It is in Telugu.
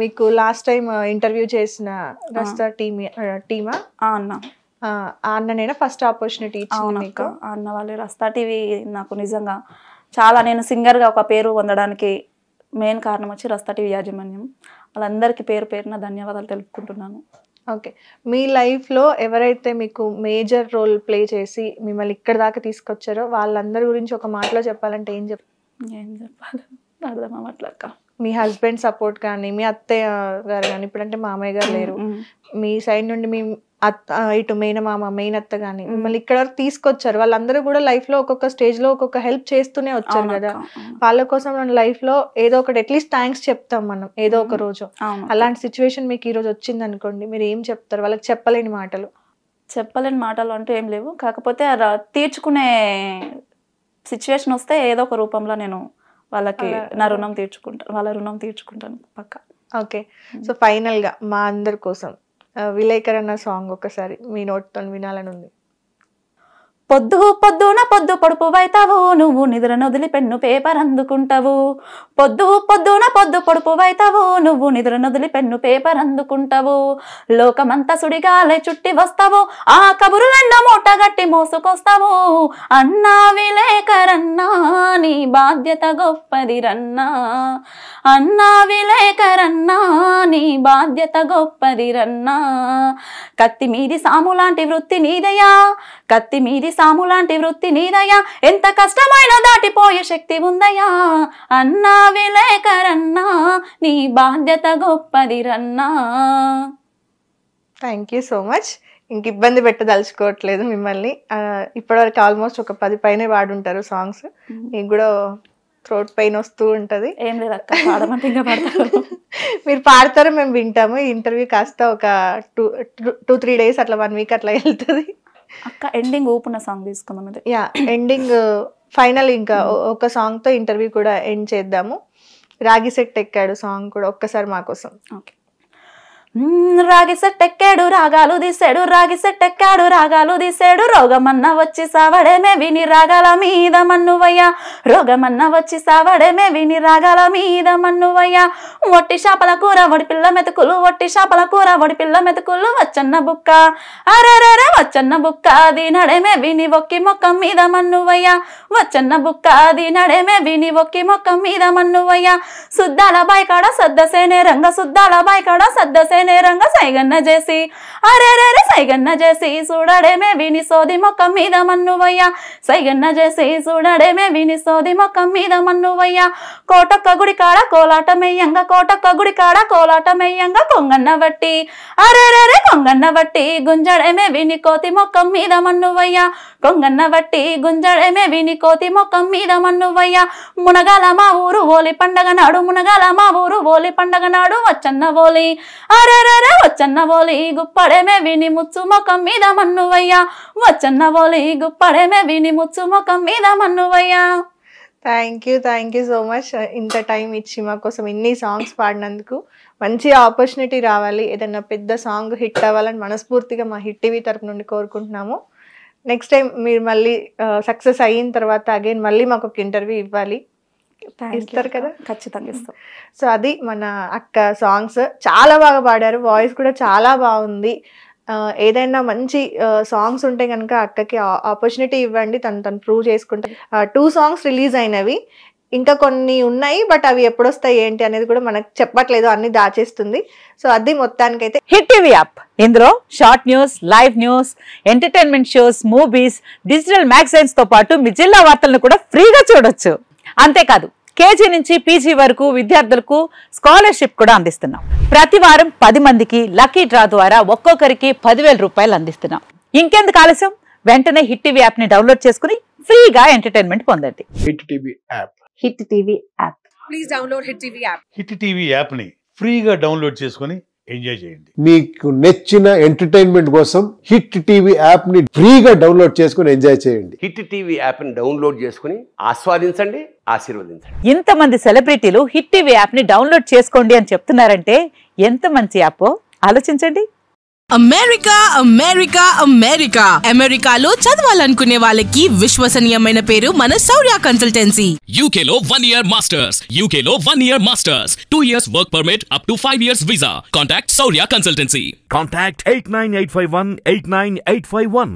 మీకు లాస్ట్ టైం ఇంటర్వ్యూ చేసిన రస్తా టీమా అన్న అన్ననేనా ఫస్ట్ ఆపర్చునిటీ ఇచ్చింది మీకు? అన్న వాళ్ళే. రస్తా టీవీ నాకు నిజంగా చాలా, నేను సింగర్గా ఒక పేరు పొందడానికి మెయిన్ కారణం వచ్చి రస్తా టీవీ యాజమాన్యం. వాళ్ళందరికీ పేరు పేరున ధన్యవాదాలు తెలుపుకుంటున్నాను. ఓకే, మీ లైఫ్లో ఎవరైతే మీకు మేజర్ రోల్ ప్లే చేసి మిమ్మల్ని ఇక్కడ దాకా తీసుకొచ్చారో వాళ్ళందరి గురించి ఒక మాటలో చెప్పాలంటే ఏం చెప్పాలి అర్థం అవ్వట్లేక. మీ హస్బెండ్ సపోర్ట్ కానీ, మీ అత్తయ్య గారు కానీ, ఇప్పుడంటే మామయ్య గారు లేరు, మీ సైడ్ నుండి మీ ఇటు మేనమామ మేనత్త కానీ మిమ్మల్ని ఇక్కడ వరకు తీసుకొచ్చారు. వాళ్ళందరూ కూడా లైఫ్ లో ఒక్కొక్క స్టేజ్ లో ఒక్కొక్క హెల్ప్ చేస్తూనే వచ్చారు కదా. వాళ్ళ కోసం మన లైఫ్ లో ఏదో ఒకటి అట్లీస్ట్ థ్యాంక్స్ చెప్తాం మనం ఏదో ఒక రోజు. అలాంటి సిచ్యువేషన్ మీకు ఈ రోజు వచ్చింది అనుకోండి, మీరు ఏం చెప్తారు వాళ్ళకి? చెప్పలేని మాటలు అంటూ ఏం లేవు. కాకపోతే తీర్చుకునే సిచ్యువేషన్ వస్తే ఏదో ఒక రూపంలో నేను వాళ్ళకి వాళ్ళ రుణం తీర్చుకుంటాను పక్క. ఓకే, సో ఫైనల్ గా మా అందరి కోసం విలేకరణ సాంగ్ ఒకసారి మీ నోట్తో వినాలని ఉంది. పొద్దు పొద్దున పొద్దు పొడుపు వైతావు, నువ్వు నిద్ర నొదిలి పెన్ను పేపర్ అందుకుంటావు. పొద్దు పొద్దున పొద్దు పొడుపు వైతావు, నువ్వు నిద్ర నొదిలి పెన్ను పేపర్ అందుకుంటావు. లోకమంతా సుడిగాలే చుట్టి వస్తావు, ఆ కబురులెన్న మూట గట్టి మోసుకొస్తావు. అన్నా విలేకరన్నా నీ బాధ్యత గొప్పది రన్నా, అన్నా విలేకరన్నా నీ బాధ్యత గొప్పది రన్నా. కత్తి మీది సాము లాంటి వృత్తి నీదయా, కత్తి మీది సాము లాంటి వృత్తి నీదయా, ఎంత కష్టమైన దాటిపోయే శక్తి ఉందయా. అన్నా విలేకరన్నా నీ బాధ్యత గొప్పది రన్నా. Thank you so much. ఇంక ఇబ్బంది పెట్టదలుచుకోవట్లేదు మిమ్మల్ని. ఇప్పటివరకు ఆల్మోస్ట్ ఒక 10 పైనే వాడుంటారు సాంగ్స్. మీకు కూడా థ్రోట్ పెయిన్ వస్తూ ఉంటది. ఏం లేదు అక్క, పాడమంటే ఇంకా పాడతారు. మీరు పాడతారు, మేము వింటాము. ఈ ఇంటర్వ్యూ కాస్త ఒక 2-3 days అట్లా 1 week అట్లా వెళ్తుంది అక్క. ఎండింగ్ ఊపున సాంగ్ తీసుకుందాం. యా, ఎండింగ్ ఫైనల్ ఇంకా ఒక సాంగ్ తో ఇంటర్వ్యూ కూడా ఎండ్ చేద్దాము. రాగి సెట్ ఎక్కాడు సాంగ్ కూడా ఒక్కసారి మా కోసం. ఓకే. రాగి సెట్ ఎక్కాడు రాగాలు తీసాడు, రాగి సెట్ ఎక్కాడు రాగాలు తీసాడు. రోగమన్న వచ్చి సావడేమే విని రాగాల మీద మన్నువయ్యా, రోగమన్న వచ్చి సావడేమే విని రాగాల మీద మన్నువయ్యా. వట్టి చేపల కూర వడి పిల్ల మెతుకులు, వట్టి చేపల కూర వడి పిల్ల మెతుకులు. వచ్చన్న బుక్క అరెరెరే వచ్చన్న బుక్క దీనడేమే విని ఒక్కి మొక్కం మీద మన్నువయ్యా, వచ్చన్న బుక్క దీనడేమే విని ఒక్కి మొక్కం మీద మన్నువయ్యా. సుద్దాల బాయికాడ సద్దసేనే రంగ, సుద్దాల బాయికాడ సద్దసేనే రంగ. సైగన్న చేసి అరెరెరే సైగన్న చేసి చూడడేమే విని సోది మొక్కం మీద మన్నువయ్యా, సైగన్న చేసి చూడడేమే విని సోది మొక్కం మీద మన్నువయ్యా. కోటొక్క గుడి కాడ కోలాట మెయ్యంగా, కోటొక్క గుడి కాడ కోలాట మెయ్యంగా. కొంగన్న బట్టి అరెరెరే కొంగన్న బట్టి గుంజడేమే విని కోతి మొక్కం మీద మన్నువయ్యా, కొంగన్న బట్టి గుంజడేమే విని కోతి మొక్కం మీద మన్నువయ్యా. మునగాల మా ఊరు ఓలి పండగ నాడు, మునగాల మా ఊరు ఓలి పండగ నాడు. వచ్చన్న ఓలి అరెరెరే వచ్చన్న ఓలి గుప్పడేమే విని ముచ్చు మొక్కం మీద మన్నువయ్యా, వచ్చన్న ఓలి గుప్పడేమే విని ముచ్చు మొక్కం మీద మన్నువయ్యా. Thank you so much. ఇంత టైం ఇచ్చి మా కోసం ఇన్ని సాంగ్స్ పాడినందుకు. మంచి ఆపర్చునిటీ రావాలి, ఏదైనా పెద్ద సాంగ్ హిట్ అవ్వాలని మనస్ఫూర్తిగా మా హిట్ టీవీ తరపు నుండి కోరుకుంటున్నాము. నెక్స్ట్ టైం మీరు మళ్ళీ సక్సెస్ అయిన తర్వాత అగైన్ మళ్ళీ మాకు ఒక ఇంటర్వ్యూ ఇవ్వాలి. ఇస్తారు కదా? ఖచ్చితంగా ఇస్తాం. సో అది మన అక్క సాంగ్స్ చాలా బాగా పాడారు, వాయిస్ కూడా చాలా బాగుంది. ఏదైనా మంచి సాంగ్స్ ఉంటే కనుక అక్కకి ఆపర్చునిటీ ఇవ్వండి, తను ప్రూవ్ చేసుకుంటే. 2 songs రిలీజ్ అయినవి, ఇంకా కొన్ని ఉన్నాయి, బట్ అవి ఎప్పుడొస్తాయి ఏంటి అనేది కూడా మనకు చెప్పట్లేదు, అన్ని దాచేస్తుంది. సో అది మొత్తానికైతే హిట్ టీవీ యాప్. ఇందులో short news, live news, entertainment shows, movies, digital magazines తో పాటు మీ జిల్లా వార్తలను కూడా ఫ్రీగా చూడొచ్చు. అంతేకాదు కేజీ నుంచి పీజీ వరకు విద్యార్థులకు స్కాలర్షిప్ కూడా అందిస్తున్నాం. ప్రతి వారం 10 మందికి లక్కీ డ్రా ద్వారా ఒక్కొక్కరికి 10,000 రూపాయలు అందిస్తున్నాం. ఇంకెందుకు ఆలస్యం, వెంటనే హిట్ టీవీ యాప్ ని డౌన్లోడ్ చేసుకుని ఫ్రీగా ఎంటర్టైన్మెంట్ పొందండి. Hit TV app. Hit TV app. Please download hit TV app. Hit TV app ని ఫ్రీగా డౌన్లోడ్ చేసుకుని ఎంజాయ్ చేయండి. మీకు నచ్చిన ఎంటర్టైన్మెంట్ కోసం హిట్ టీవీ యాప్ ని ఫ్రీగా డౌన్లోడ్ చేసుకుని ఎంజాయ్ చేయండి. హిట్ టీవీ యాప్ ని డౌన్లోడ్ చేసుకుని ఆస్వాదించండి, ఆశీర్వదించండి. ఇంతమంది సెలబ్రిటీలు హిట్ టీవీ యాప్ ని డౌన్లోడ్ చేసుకోండి అని చెప్తున్నారంటే ఎంత మంచి యాప్ ఆలోచించండి. అమెరికా అమెరికా అమెరికా అమెరికాలో చదవాలనుకునే వాళ్ళకి విశ్వసనీయమైన పేరు మన శౌర్య కన్సల్టెన్సీ. UK లో 1 year masters, UK లో 1 year masters, 2 years work permit up to 5 years visa. Contact Saurya Consultancy. Contact 89851 89851.